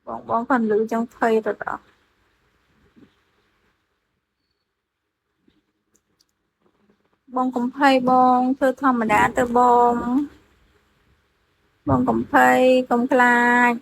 បងគាត់លឺចង់ភ័យទៅដល់បងកំភៃបងធ្វើធម្មតាទៅបងកំភៃកុំខ្លាច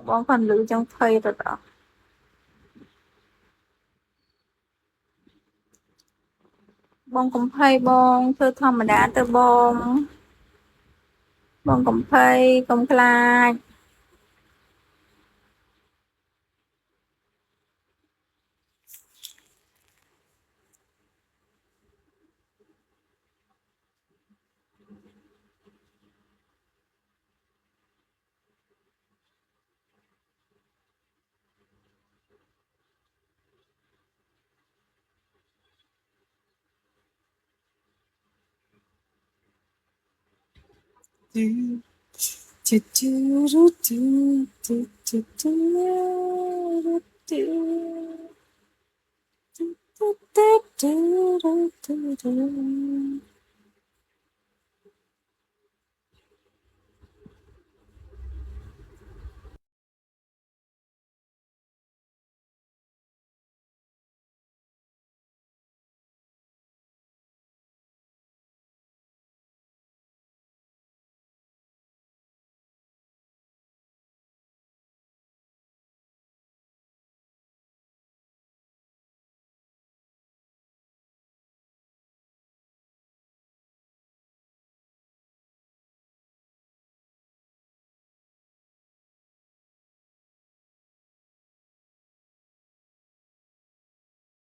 បងគាត់លឺចង់ភ័យទៅដល់បងកំភៃបងធ្វើធម្មតាទៅបងកំភៃកុំខ្លាច